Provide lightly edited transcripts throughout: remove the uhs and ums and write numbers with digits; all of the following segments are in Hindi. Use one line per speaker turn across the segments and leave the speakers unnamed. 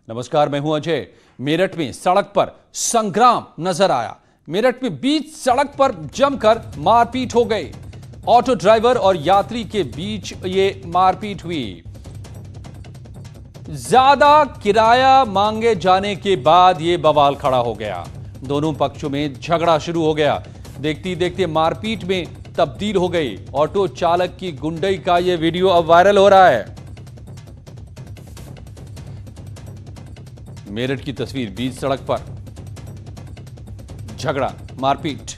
नमस्कार, मैं हूं अजय। मेरठ में सड़क पर संग्राम नजर आया। मेरठ में बीच सड़क पर जमकर मारपीट हो गई। ऑटो ड्राइवर और यात्री के बीच ये मारपीट हुई। ज्यादा किराया मांगे जाने के बाद ये बवाल खड़ा हो गया। दोनों पक्षों में झगड़ा शुरू हो गया। देखते देखते मारपीट में तब्दील हो गई। ऑटो चालक की गुंडई का ये वीडियो अब वायरल हो रहा है। मेरठ की तस्वीर, बीच सड़क पर झगड़ा, मारपीट,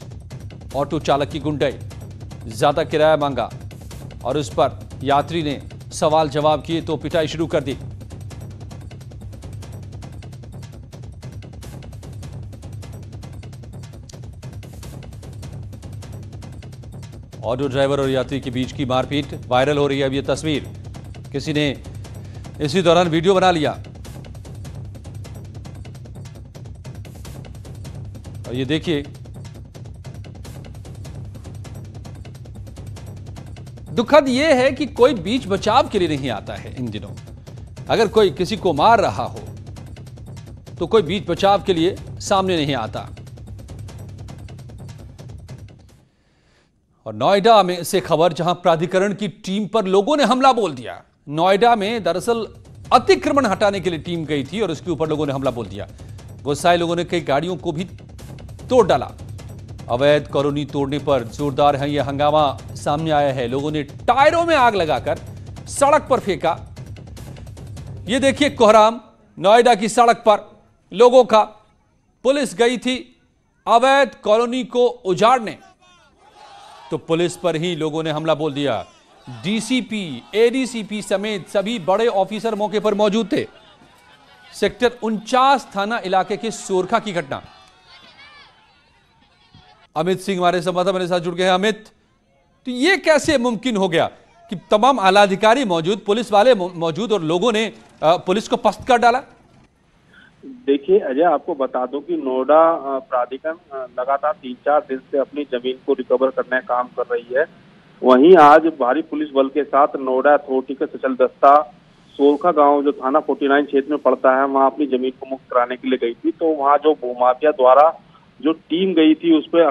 ऑटो चालक की गुंडई, ज्यादा किराया मांगा और उस पर यात्री ने सवाल जवाब किए तो पिटाई शुरू कर दी। ऑटो ड्राइवर और यात्री के बीच की मारपीट वायरल हो रही है। अब यह तस्वीर किसी ने इसी दौरान वीडियो बना लिया और ये देखिए, दुखद यह है कि कोई बीच बचाव के लिए नहीं आता है इन दिनों। अगर कोई किसी को मार रहा हो तो कोई बीच बचाव के लिए सामने नहीं आता। और नोएडा में से खबर, जहां प्राधिकरण की टीम पर लोगों ने हमला बोल दिया। नोएडा में दरअसल अतिक्रमण हटाने के लिए टीम गई थी और उसके ऊपर लोगों ने हमला बोल दिया। गुस्साए लोगों ने कई गाड़ियों को भी तोड़ डाला। अवैध कॉलोनी तोड़ने पर जोरदार है यह हंगामा सामने आया है। लोगों ने टायरों में आग लगाकर सड़क पर फेंका। यह देखिए कोहराम नोएडा की सड़क पर लोगों का। पुलिस गई थी अवैध कॉलोनी को उजाड़ने, तो पुलिस पर ही लोगों ने हमला बोल दिया। डीसीपी, एडीसीपी समेत सभी बड़े ऑफिसर मौके पर मौजूद थे। सेक्टर 49 थाना इलाके के सोरखा की घटना। अमित सिंह हमारे संवाददाता मेरे साथ जुड़ गए हैं। अमित, तो ये कैसे मुमकिन हो गया कि तमाम आला अधिकारी मौजूद, पुलिस वाले मौजूद और लोगों ने पुलिस को पस्त कर डाला?
देखिए अजय, आपको बता दूं कि नोएडा प्राधिकरण लगातार 3-4 दिन से अपनी जमीन को रिकवर करने का काम कर रही है। वहीं आज भारी पुलिस बल के साथ नोएडा अथॉरिटी का सचल दस्ता सोरखा गांव, जो थाना 49 क्षेत्र में पड़ता है, वहां अपनी जमीन को मुक्त कराने के लिए गई थी। तो वहां जो भूमाफिया द्वारा जो टीम गई थी उस पर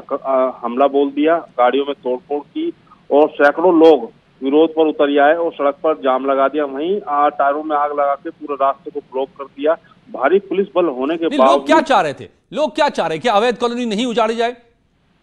हमला बोल दिया, गाड़ियों में तोड़फोड़ की और सैकड़ों लोग विरोध पर उतर आए और सड़क पर जाम लगा दिया। वहीं टायरों में आग लगा के पूरे रास्ते को ब्लॉक कर दिया। भारी पुलिस बल होने के बाद
लोग क्या चाह रहे थे? लोग क्या चाह रहे कि अवैध कॉलोनी नहीं उजाड़ी जाए?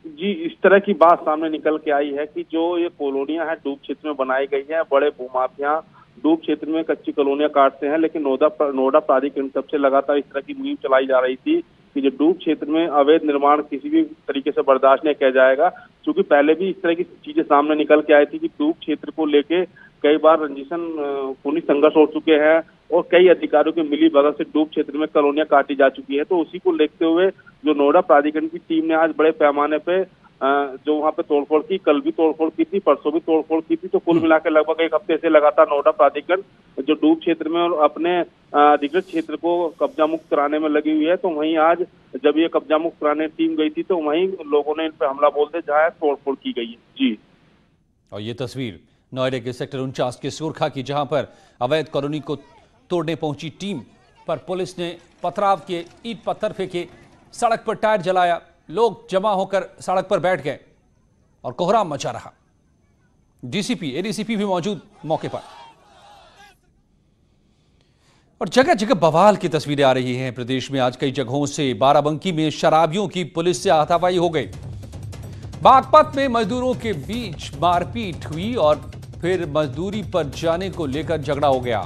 जी, इस तरह की बात सामने निकल के आई है कि जो ये कॉलोनियां हैं डूब क्षेत्र में बनाई गई हैं। बड़े भूमाफिया डूब क्षेत्र में कच्ची कॉलोनियां काटते हैं, लेकिन नोएडा प्राधिकरण तब से लगातार इस तरह की मुहिम चलाई जा रही थी कि जो डूब क्षेत्र में अवैध निर्माण किसी भी तरीके से बर्दाश्त नहीं किया जाएगा। क्योंकि पहले भी इस तरह की चीजें सामने निकल के आई थी कि डूब क्षेत्र को लेके कई बार खूनी संघर्ष हो चुके हैं और कई अधिकारियों के मिली भगत से डूब क्षेत्र में कॉलोनियां काटी जा चुकी है। तो उसी को देखते हुए जो नोएडा प्राधिकरण की टीम ने आज बड़े पैमाने पे जो वहां पे तोड़फोड़ की, कल भी तोड़फोड़ की थी, परसों भी तोड़फोड़ की थी। तो कुल मिलाकर लगभग एक हफ्ते से लगातार नोएडा प्राधिकरण जो डूब क्षेत्र में और अपने अधिकृत क्षेत्र को कब्जा मुक्त कराने में लगी हुई है। तो वहीं आज जब ये कब्जा मुक्त कराने टीम गई थी तो वहीं लोगों ने इन पर हमला बोल दिया, जहाँ तोड़फोड़ की गई है। जी,
और ये तस्वीर नोएडा के सेक्टर 49 के सोरखा की, जहां पर अवैध कॉलोनी को तोड़ने पहुंची टीम पर पुलिस ने पथराव किए, ईंट पत्थर फेंके, सड़क पर टायर जलाया, लोग जमा होकर सड़क पर बैठ गए और कोहराम मचा रहा। डीसीपी, एडीसीपी भी मौजूद मौके पर। और जगह जगह बवाल की तस्वीरें आ रही हैं प्रदेश में। आज कई जगहों से बाराबंकी में शराबियों की पुलिस से हाथापाई हो गई। बागपत में मजदूरों के बीच मारपीट हुई और फिर मजदूरी पर जाने को लेकर झगड़ा हो गया।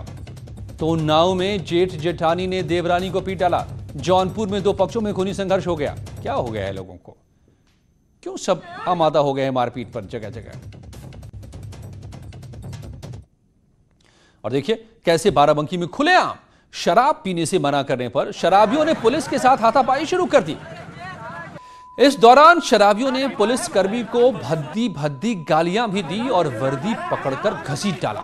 तो उन्नाव में जेठ जेठानी ने देवरानी को पीट डाला। जौनपुर में दो पक्षों में खूनी संघर्ष हो गया। क्या हो गया है लोगों को? क्यों सब आमादा हो गए हैं मारपीट पर जगह जगह? और देखिए कैसे बाराबंकी में खुलेआम शराब पीने से मना करने पर शराबियों ने पुलिस के साथ हाथापाई शुरू कर दी। इस दौरान शराबियों ने पुलिस कर्मी को भद्दी भद्दी गालियां भी दी और वर्दी पकड़कर घसीट डाला।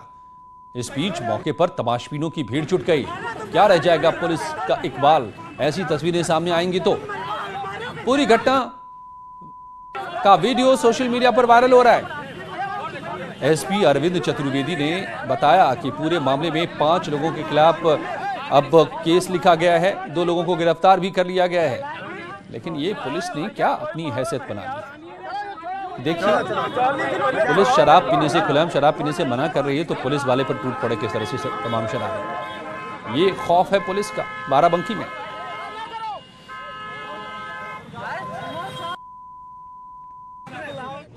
इस बीच मौके पर तमाशबीनों की भीड़ जुट गई। क्या रह जाएगा पुलिस का इकबाल? ऐसी तस्वीरें सामने आएंगी तो। पूरी घटना का वीडियो सोशल मीडिया पर वायरल हो रहा है। एसपी अरविंद चतुर्वेदी ने बताया कि पूरे मामले में 5 लोगों के खिलाफ अब केस लिखा गया है, 2 लोगों को गिरफ्तार भी कर लिया गया है, लेकिन ये पुलिस ने क्या अपनी हैसियत बना ली। देखिए, पुलिस शराब पीने से, खुलेआम शराब पीने से मना कर रही है, तो पुलिस वाले पर टूट पड़े किस तरह से तमाम शराब। ये खौफ है पुलिस का बाराबंकी में।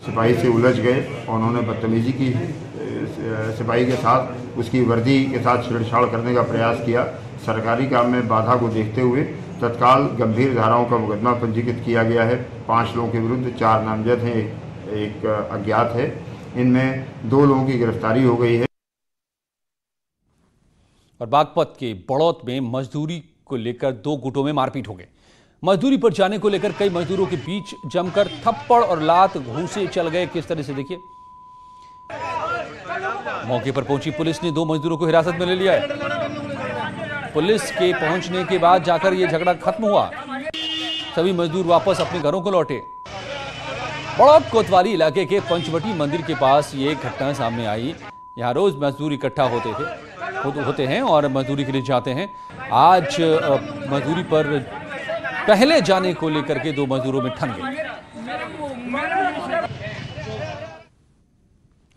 सिपाही से उलझ गए और उन्होंने बदतमीजी की सिपाही के साथ, उसकी वर्दी के साथ छेड़छाड़ करने का प्रयास किया। सरकारी काम में बाधा को देखते हुए तत्काल गंभीर धाराओं का मुकदमा पंजीकृत किया गया है। 5 लोगों के विरुद्ध 4 नामजद हैं, एक अज्ञात है। इनमें 2 लोगों की गिरफ्तारी हो गई है।
और बागपत के बड़ौत में मजदूरी को लेकर 2 गुटों में मारपीट हो गई। मजदूरी पर जाने को लेकर कई मजदूरों के बीच जमकर थप्पड़ और लात घूंसे चल गए। किस तरह से, देखिए। मौके पर पहुंची पुलिस ने 2 मजदूरों को हिरासत में ले लिया है। पुलिस के पहुंचने के बाद जाकर यह झगड़ा खत्म हुआ। सभी मजदूर वापस अपने घरों को लौटे। बड़ौत कोतवाली इलाके के पंचवटी मंदिर के पास ये घटना सामने आई। यहां रोज मजदूर इकट्ठा होते हैं और मजदूरी के लिए जाते हैं। आज मजदूरी पर पहले जाने को लेकर के 2 मजदूरों में ठन गए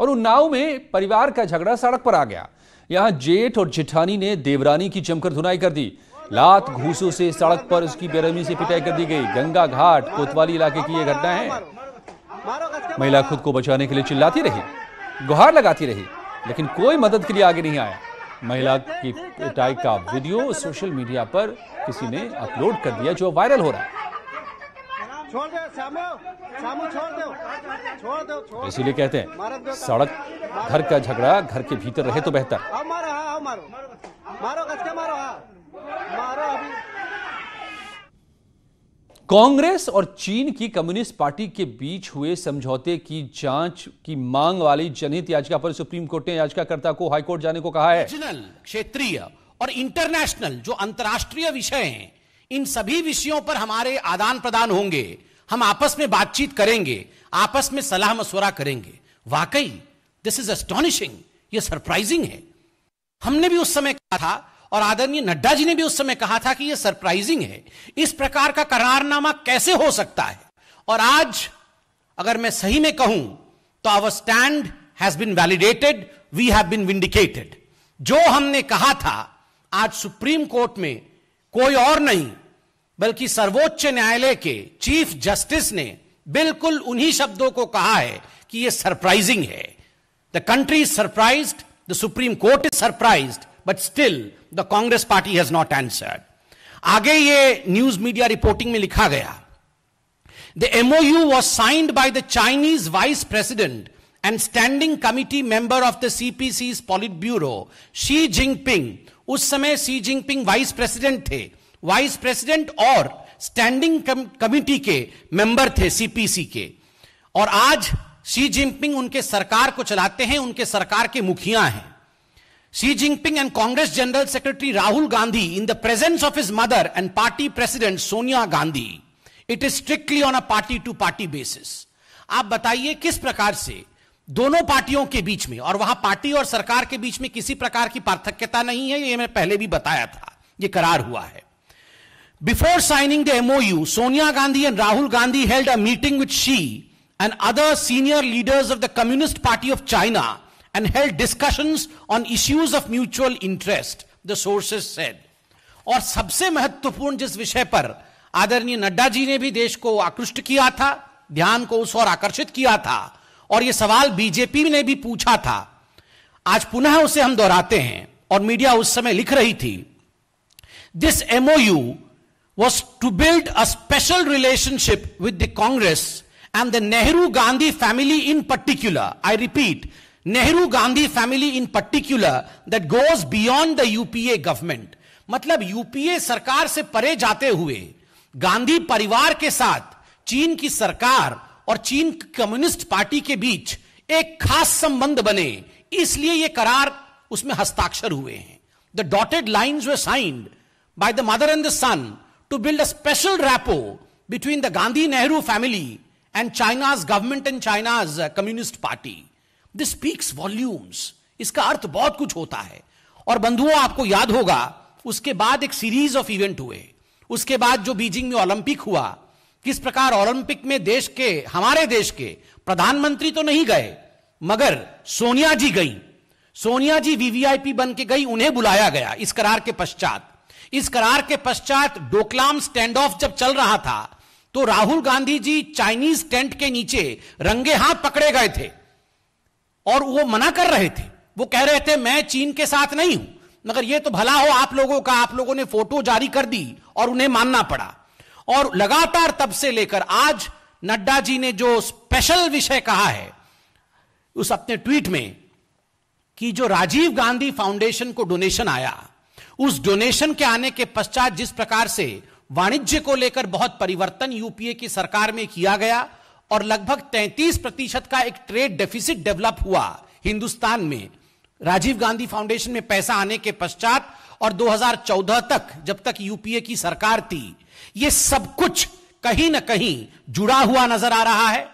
और उन्नाव में परिवार का झगड़ा सड़क पर आ गया। यहां जेठ और जेठानी ने देवरानी की जमकर धुनाई कर दी। लात घूसों से सड़क पर उसकी बेरहमी से पिटाई कर दी गई। गंगा घाट कोतवाली इलाके की यह घटना है। महिला खुद को बचाने के लिए चिल्लाती रही, गुहार लगाती रही, लेकिन कोई मदद के लिए आगे नहीं आया। महिला की पिटाई का वीडियो सोशल मीडिया पर किसी ने अपलोड कर दिया, जो वायरल हो रहा है। इसीलिए कहते हैं सड़क घर का झगड़ा घर के भीतर रहे तो बेहतर। कांग्रेस और चीन की कम्युनिस्ट पार्टी के बीच हुए समझौते की जांच की मांग वाली जनहित याचिका पर सुप्रीम कोर्ट ने याचिकाकर्ता को हाईकोर्ट जाने को कहा है।
क्षेत्रीय और इंटरनेशनल जो अंतर्राष्ट्रीय विषय हैं, इन सभी विषयों पर हमारे आदान प्रदान होंगे। हम आपस में बातचीत करेंगे, आपस में सलाह मशवरा करेंगे। वाकई दिस इज एस्टॉनिशिंग, ये सरप्राइजिंग है। हमने भी उस समय कहा था और आदरणीय नड्डा जी ने भी उस समय कहा था कि यह सरप्राइजिंग है। इस प्रकार का करारनामा कैसे हो सकता है? और आज अगर मैं सही में कहूं तो our stand has been validated, we have been vindicated. जो हमने कहा था आज सुप्रीम कोर्ट में कोई और नहीं बल्कि सर्वोच्च न्यायालय के चीफ जस्टिस ने बिल्कुल उन्हीं शब्दों को कहा है कि यह सरप्राइजिंग है। The country is surprised, the supreme court is surprised, but still the Congress party has not answered. आगे ये न्यूज मीडिया रिपोर्टिंग में लिखा गया, the MOU was signed by the Chinese vice president and standing committee member of the CPC's Politburo, Xi Jinping। उस समय शी जिनपिंग वाइस प्रेसिडेंट थे, वाइस प्रेसिडेंट और स्टैंडिंग कमिटी के मेंबर थे CPC के। और आज शी जिनपिंग उनके सरकार को चलाते हैं, उनके सरकार के मुखिया हैं। Xi Jinping and Congress General Secretary Rahul Gandhi in the presence of his mother and party president Sonia Gandhi. It is strictly on a party to party basis. आप बताइए किस प्रकार से दोनों पार्टियों के बीच में, और वहां पार्टी और सरकार के बीच में किसी प्रकार की पार्थक्यता नहीं है, ये मैं पहले भी बताया था, ये करार हुआ है। Before signing the MOU, Sonia Gandhi and Rahul Gandhi held a meeting with Xi and other senior leaders of the Communist Party of China and held discussions on issues of mutual interest, the sources said। और सबसे महत्वपूर्ण जिस विषय पर आदरणीय नड्डा जी ने भी देश को आकृष्ट किया था, ध्यान को उस ओर आकर्षित किया था, और यह सवाल बीजेपी ने भी पूछा था, आज पुनः उसे हम दोहराते हैं और मीडिया उस समय लिख रही थी। This MOU was to build a special relationship with the Congress and the Nehru Gandhi family in particular, I repeat, Nehru Gandhi family in particular, that goes beyond the UPA government। मतलब यूपीए सरकार से परे जाते हुए गांधी परिवार के साथ चीन की सरकार और चीन कम्युनिस्ट पार्टी के बीच एक खास संबंध बने, इसलिए यह करार उसमें हस्ताक्षर हुए हैं। The dotted lines were signed by the mother and the son to build a special rapport between the Gandhi Nehru family and China's government and China's communist party. This speaks volumes. इसका अर्थ बहुत कुछ होता है। और बंधुओं, आपको याद होगा उसके बाद एक सीरीज ऑफ इवेंट हुए, उसके बाद जो बीजिंग में ओलंपिक हुआ, किस प्रकार ओलंपिक में देश के, हमारे देश के प्रधानमंत्री तो नहीं गए मगर सोनिया जी गई, सोनिया जी वीवीआईपी बन के गई, उन्हें बुलाया गया इस करार के पश्चात। इस करार के पश्चात डोकलाम स्टैंड ऑफ जब चल रहा था तो राहुल गांधी जी चाइनीज टेंट के नीचे रंगे हाथ पकड़े गए थे और वो मना कर रहे थे। वो कह रहे थे मैं चीन के साथ नहीं हूं, मगर ये तो भला हो आप लोगों का, आप लोगों ने फोटो जारी कर दी और उन्हें मानना पड़ा। और लगातार तब से लेकर आज नड्डा जी ने जो स्पेशल विषय कहा है उस अपने ट्वीट में कि जो राजीव गांधी फाउंडेशन को डोनेशन आया, उस डोनेशन के आने के पश्चात जिस प्रकार से वाणिज्य को लेकर बहुत परिवर्तन यूपीए की सरकार में किया गया और लगभग 33% का एक ट्रेड डेफिसिट डेवलप हुआ हिंदुस्तान में राजीव गांधी फाउंडेशन में पैसा आने के पश्चात, और 2014 तक जब तक यूपीए की सरकार थी, यह सब कुछ कहीं ना कहीं जुड़ा हुआ नजर आ रहा है,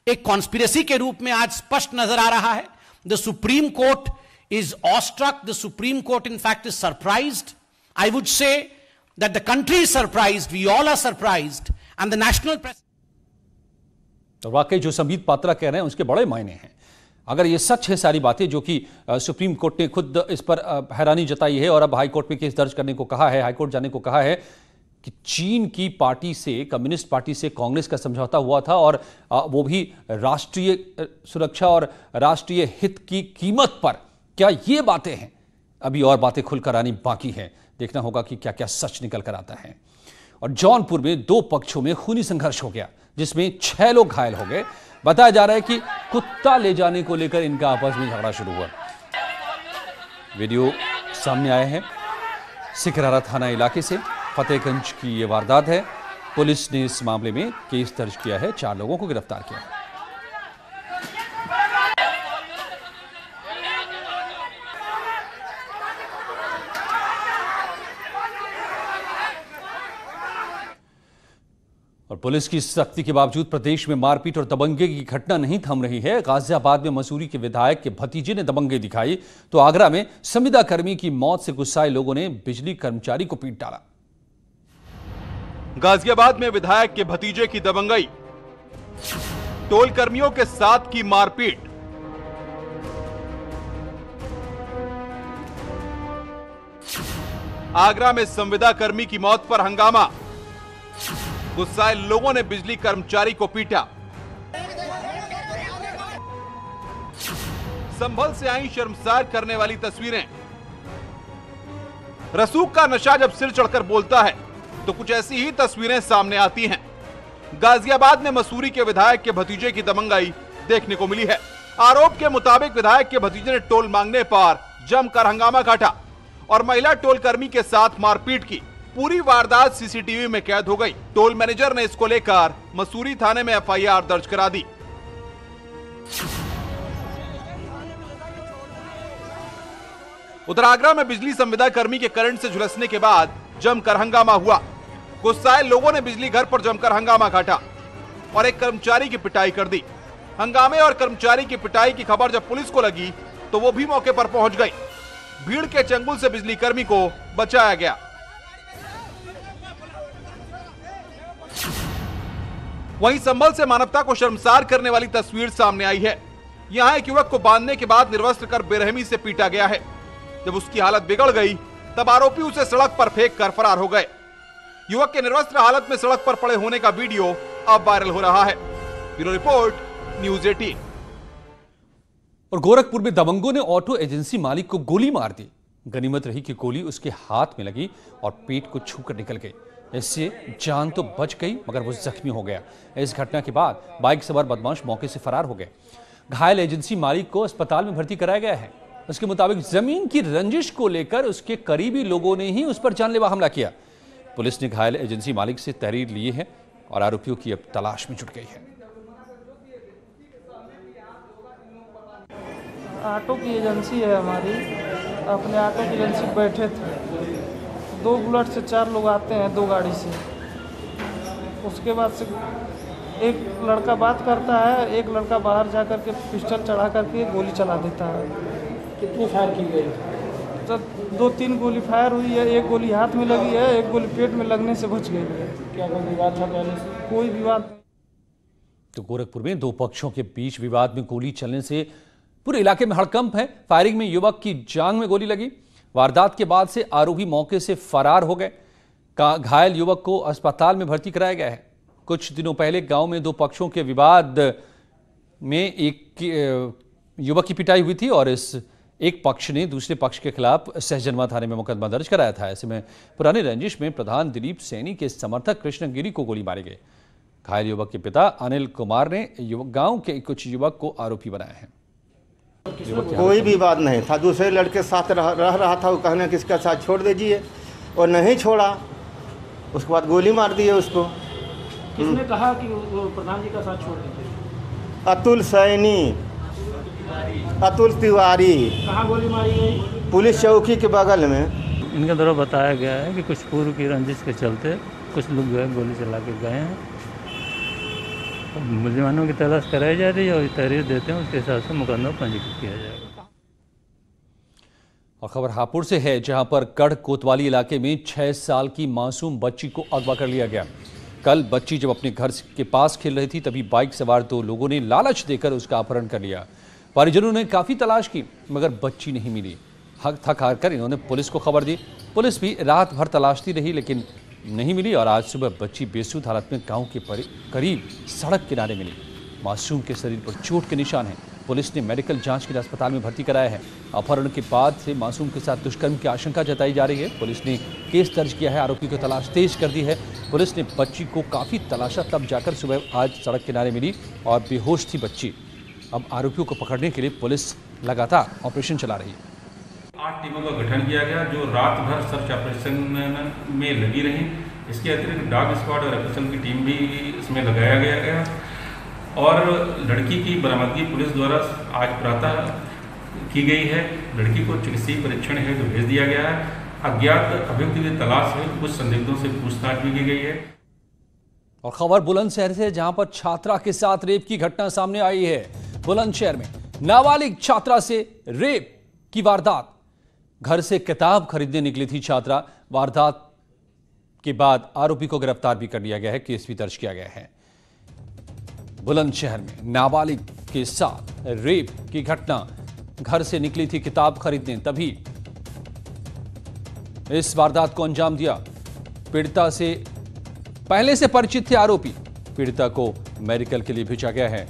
एक कॉन्स्पिरेसी के रूप में आज स्पष्ट नजर आ रहा है। The supreme court is awestruck. The Supreme Court in fact is surprised. I would say that the country is surprised, we all are surprised, and the national press.
तो वाकई जो संबित पात्रा कह रहे हैं उसके बड़े मायने हैं। अगर ये सच है सारी बातें जो कि सुप्रीम कोर्ट ने खुद इस पर हैरानी जताई है और अब हाई कोर्ट में केस दर्ज करने को कहा है, हाई कोर्ट जाने को कहा है कि चीन की पार्टी से, कम्युनिस्ट पार्टी से कांग्रेस का समझौता हुआ था और वो भी राष्ट्रीय सुरक्षा और राष्ट्रीय हित की कीमत पर। क्या ये बातें हैं? अभी और बातें खुलकर आनी बाकी है, देखना होगा कि क्या क्या सच निकल कर आता है। और जौनपुर में दो पक्षों में खूनी संघर्ष हो गया जिसमें 6 लोग घायल हो गए। बताया जा रहा है कि कुत्ता ले जाने को लेकर इनका आपस में झगड़ा शुरू हुआ। वीडियो सामने आया है सिकरारा थाना इलाके से, फतेहगंज की यह वारदात है। पुलिस ने इस मामले में केस दर्ज किया है, 4 लोगों को गिरफ्तार किया है। और पुलिस की सख्ती के बावजूद प्रदेश में मारपीट और दबंगे की घटना नहीं थम रही है। गाजियाबाद में मसूरी के विधायक के भतीजे ने दबंगे दिखाई तो आगरा में संविदा कर्मी की मौत से गुस्साए लोगों ने बिजली कर्मचारी को पीट डाला।
गाजियाबाद में विधायक के भतीजे की दबंगई, टोल कर्मियों के साथ की मारपीट। आगरा में संविदा कर्मी की मौत पर हंगामा, गुस्साए लोगों ने बिजली कर्मचारी को पीटा। संभल से आई शर्मसार करने वाली तस्वीरें। रसूख का नशा जब सिर चढ़कर बोलता है तो कुछ ऐसी ही तस्वीरें सामने आती हैं। गाजियाबाद में मसूरी के विधायक के भतीजे की दबंगई देखने को मिली है। आरोप के मुताबिक विधायक के भतीजे ने टोल मांगने पर जमकर हंगामा काटा और महिला टोल कर्मी के साथ मारपीट की। पूरी वारदात सीसीटीवी में कैद हो गई। टोल मैनेजर ने इसको लेकर मसूरी थाने में एफआईआर दर्ज करा दी। उधर आगरा में बिजली संविदा कर्मी के करंट से झुलसने के बाद जमकर हंगामा हुआ। गुस्साए लोगों ने बिजली घर पर जमकर हंगामा काटा और एक कर्मचारी की पिटाई कर दी। हंगामे और कर्मचारी की पिटाई की खबर जब पुलिस को लगी तो वो भी मौके पर पहुंच गई। भीड़ के चंगुल से बिजली कर्मी को बचाया गया। वहीं संभल से मानवता को शर्मसार करने वाली तस्वीर सामने आई है। यहां एक युवक को बांधने के बाद निर्वस्त्र कर बेरहमी से पीटा गया है। जब उसकी हालत बिगड़ गई तब आरोपी उसे सड़क पर फेंक कर फरार हो गए। युवक के निर्वस्त्र हालत में सड़क पर पड़े होने का वीडियो अब वायरल हो रहा है। Bureau report, news 18।
और गोरखपुर में दबंगों ने ऑटो एजेंसी मालिक को गोली मार दी। गनीमत रही कि गोली उसके हाथ में लगी और पेट को छूकर निकल गई। इससे जान तो बच गई मगर वो जख्मी हो गया। इस घटना के बाद बाइक सवार बदमाश मौके से फरार हो गए। घायल एजेंसी मालिक को अस्पताल में भर्ती कराया गया है। उसके मुताबिक जमीन की रंजिश को लेकर उसके करीबी लोगों ने ही उस पर जानलेवा हमला किया। पुलिस ने घायल एजेंसी मालिक से तहरीर ली है और आरोपियों की अब तलाश में जुट गई है।
ऑटो की एजेंसी है हमारी। अपने ऑटो की एजेंसी बैठे थे, 2 बुलेट से 4 लोग आते हैं 2 गाड़ी से। उसके बाद से एक लड़का बात करता है, एक लड़का बाहर जा कर के पिस्टल चढ़ा करके गोली चला देता है।
कितनी फायर की गई?
जब 2-3 गोली फायर हुई है, एक गोली हाथ में लगी है, एक गोली पेट में लगने से बच गई है। क्या कोई विवाद था पहले से? कोई विवाद नहीं।
तो गोरखपुर में दो पक्षों के बीच विवाद में गोली चलने से पूरे इलाके में हड़कंप है। फायरिंग में युवक की जांघ में गोली लगी। वारदात के बाद से आरोपी मौके से फरार हो गए। घायल युवक को अस्पताल में भर्ती कराया गया है। कुछ दिनों पहले गांव में दो पक्षों के विवाद में एक युवक की पिटाई हुई थी और इस एक पक्ष ने दूसरे पक्ष के खिलाफ सहजनवा थाने में मुकदमा दर्ज कराया था। ऐसे में पुरानी रंजिश में प्रधान दिलीप सैनी के समर्थक कृष्ण गिरी को गोली मारी गई। घायल युवक के पिता अनिल कुमार ने गांव के कुछ युवक को आरोपी बनाया है।
कोई विवाद नहीं था, दूसरे लड़के साथ रह रहा था, वो कहने कि इसका साथ छोड़ दीजिए और नहीं छोड़ा। उसके बाद गोली मार दी है उसको।
किसने कहा कि वो प्रधान जी का साथ छोड़ दीजिए?
अतुल सैनी, अतुल तिवारी।
कहाँ गोली मारी गई?
पुलिस चौकी के बगल में।
इनके द्वारा बताया गया है कि कुछ पूर्व की रंजिश के चलते कुछ लोग जो है गोली चला के गए हैं। मुलजिमानों की तलाश कराई जा रही है और तहरीर देते हैं, उसके हिसाब से मुकदमा पंजीकृत किया जाएगा।
और खबर हापुड़ से है, जहां पर गढ़ कोतवाली इलाके में 6 साल की मासूम बच्ची को अगवा कर लिया गया। कल बच्ची जब अपने घर के पास खेल रही थी तभी बाइक सवार 2 लोगों ने लालच देकर उसका अपहरण कर लिया। परिजनों ने काफी तलाश की मगर बच्ची नहीं मिली। थक हार कर इन्होंने पुलिस को खबर दी। पुलिस भी रात भर तलाशती रही लेकिन नहीं मिली और आज सुबह बच्ची बेसुध हालत में गांव के करीब सड़क किनारे मिली। मासूम के शरीर पर चोट के निशान हैं। पुलिस ने मेडिकल जांच के लिए अस्पताल में भर्ती कराया है। अपहरण के बाद से मासूम के साथ दुष्कर्म की आशंका जताई जा रही है। पुलिस ने केस दर्ज किया है। आरोपी की तलाश तेज कर दी है। पुलिस ने बच्ची को काफी तलाशा, तब जाकर सुबह आज सड़क किनारे मिली और बेहोश थी बच्ची। अब आरोपियों को पकड़ने के लिए पुलिस लगातार ऑपरेशन चला रही है।
8 टीमों का गठन किया गया जो रात भर सर्च ऑपरेशन में लगी रही। इसके अतिरिक्त डॉग स्क्वाड और एफएसएल की टीम भी इसमें लगाया गया और लड़की की बरामदगी पुलिस द्वारा आज प्रातः की गई है। लड़की को चिकित्सीय परीक्षण हेतु तो भेज दिया गया है। अज्ञात अभियुक्त की तलाश में कुछ संदिग्धों से पूछताछ भी की गई है।
और खबर बुलंदशहर से, जहां पर छात्रा के साथ रेप की घटना सामने आई है। बुलंदशहर में नाबालिग छात्रा से रेप की वारदात। घर से किताब खरीदने निकली थी छात्रा। वारदात के बाद आरोपी को गिरफ्तार भी कर लिया गया है। केस भी दर्ज किया गया है। बुलंदशहर में नाबालिग के साथ रेप की घटना। घर से निकली थी किताब खरीदने, तभी इस वारदात को अंजाम दिया। पीड़िता से पहले से परिचित थे आरोपी। पीड़िता को मेडिकल के लिए भेजा गया है।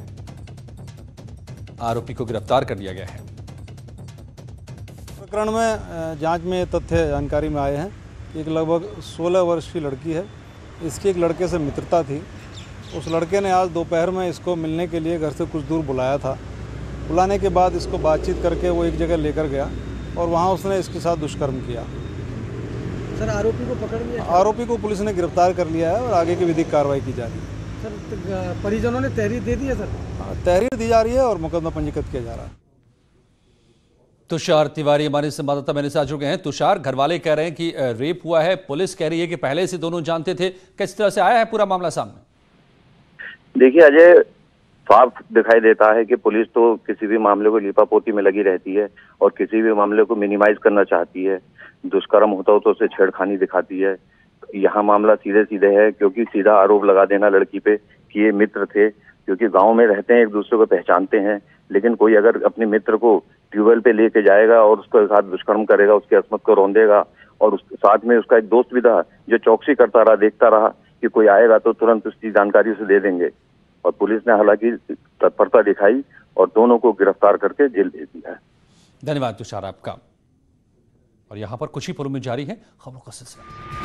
आरोपी को गिरफ्तार कर लिया गया है।
प्रकरण में जांच में तथ्य जानकारी में आए हैं कि एक लगभग 16 वर्ष की लड़की है। इसकी एक लड़के से मित्रता थी। उस लड़के ने आज दोपहर में इसको मिलने के लिए घर से कुछ दूर बुलाया था। बुलाने के बाद इसको बातचीत करके वो एक जगह लेकर गया और वहाँ उसने इसके साथ दुष्कर्म किया।
सर, आरोपी को पकड़ लिया?
आरोपी को पुलिस ने गिरफ्तार कर लिया है और आगे की विधिक कार्रवाई की जा रही है।
सर, परिजनों ने तहरीर दे दी है? सर,
तहरीर दी जा रही है और मुकदमा पंजीकृत किया जा रहा है।
तुषार तिवारी हमारे संवाददाता मेरे साथ जुड़ गए हैं। तुषार, घर वाले कह रहे हैं कि रेप हुआ है, पुलिस कह रही है कि पहले से दोनों जानते थे। किस तरह से आया है पूरा मामला सामने?
देखिए अजय, साफ दिखाई देता है कि पुलिस तो किसी भी मामले को लीपापोती में लगी रहती है और किसी भी मामले को मिनिमाइज करना चाहती है। दुष्कर्म होता हो तो उसे छेड़खानी दिखाती है। यहाँ मामला सीधे सीधे है क्योंकि सीधा आरोप लगा देना लड़की पे कि ये मित्र थे, क्योंकि गांव में रहते हैं, एक दूसरे को पहचानते हैं। लेकिन कोई अगर अपने मित्र को ट्यूबवेल पे लेके जाएगा और उसके साथ दुष्कर्म करेगा, उसकी अस्मत को रौंदेगा और उसके साथ में उसका एक दोस्त भी था जो चौकसी करता रहा, देखता रहा कि कोई आएगा तो तुरंत उसकी जानकारी उसे दे देंगे। और पुलिस ने हालांकि तत्परता दिखाई और दोनों को गिरफ्तार करके जेल भेज दिया है।
धन्यवाद तुषार आपका। और यहां पर कुछ ही पलों में जारी है खबरों का सिलसिला।